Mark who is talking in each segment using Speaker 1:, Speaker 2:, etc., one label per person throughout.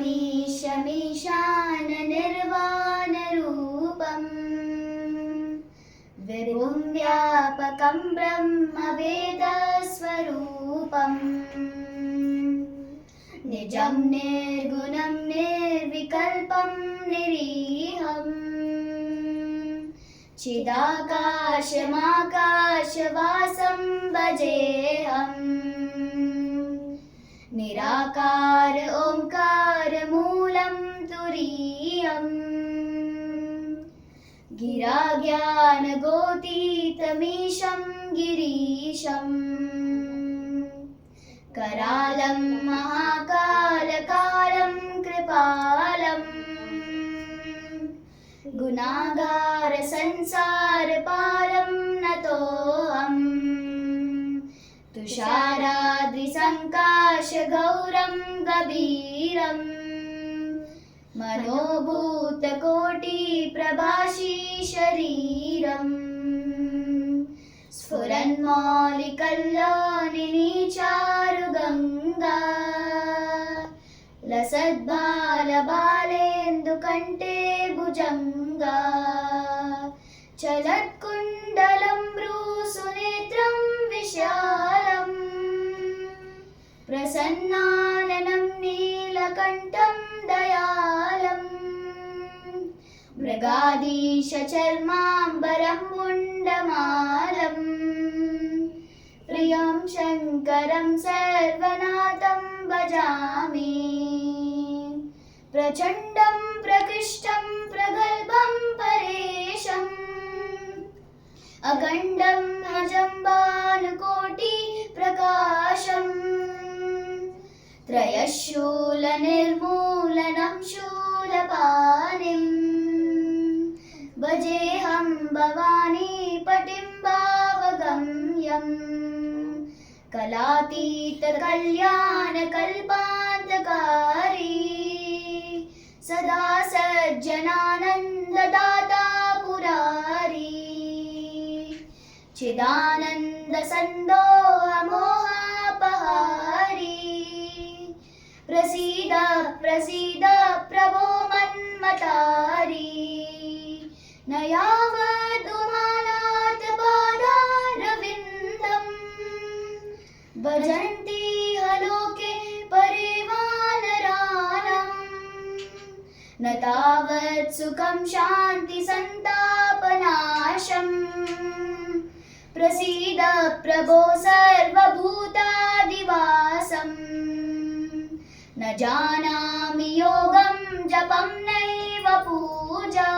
Speaker 1: व्योममीशमीशाननिर्वाणरूपम् विभुं व्यापकं ब्रह्मवेदस्वरूपम् निजं निर्गुणं निर्विकल्पं निरीहम् चिदाकाशमाकाशवासं भजेऽहम् निराकार ओंकार मूलं तुरीयम् गिरा ज्ञानगोतीतमीशं गिरीशम् करालं महाकालकालं कृपालम् गुणागार संसार पारं नतोऽहम् तुषाराद्रिसङ्काश गौरं गभीरम् मनोभूतकोटि प्रभाषी शरीरम् स्फुरन्मौलिकल्लोलिनी चारुगङ्गा लसद्बालबालेन्दुकण्ठे भुजङ्गा चलत्कुण्डलं भ्रूसुनेत्रं विशालम् प्रसन्नाननं नीलकण्ठं दयालम् मृगाधीशचर्माम्बरं मुण्डमालम् प्रियं शङ्करं सर्वनाथं भजामि प्रचण्डं प्रकृष्टं प्रगल्भं परेशम् अखण्डं अजम्बानुकोटि प्रकाशम् त्रयशूलनिर्मूलनं शूलपाणिम् भजेऽहं भवानीपतिं भावगम्यम् कलातीतकल्याणकल्पान्तकारी सदा सज्जनानन्ददाता पुरारी चिदानन्दसन्दोहमोहापहारी प्रसीद प्रसीद प्रभो मन्मतारी न यावदुमानात् पादारविन्दम् भजन्ति लोके परिवानराणम् न तावत् सुखं शान्ति सन्तापनाशम् प्रसीद प्रभो सर्वभूतादिवासम् न जानामि योगं जपं नैव पूजा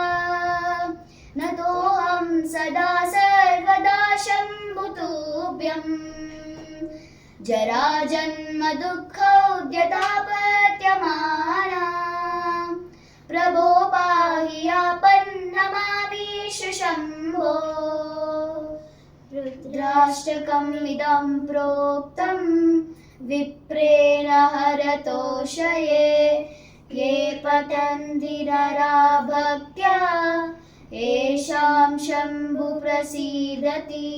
Speaker 1: नतोऽहं सदा सर्वदा शम्भुतुभ्यम् जराजन्म दुःखौद्यतापत्यमाना प्रभो पाहि आपन्नमामीश शम्भो रुद्राष्टकमिदं प्रोक्तं विप्रेण हरतोषये ये पठन्ति नरा भक्त्या येषां शम्भु प्रसीदति।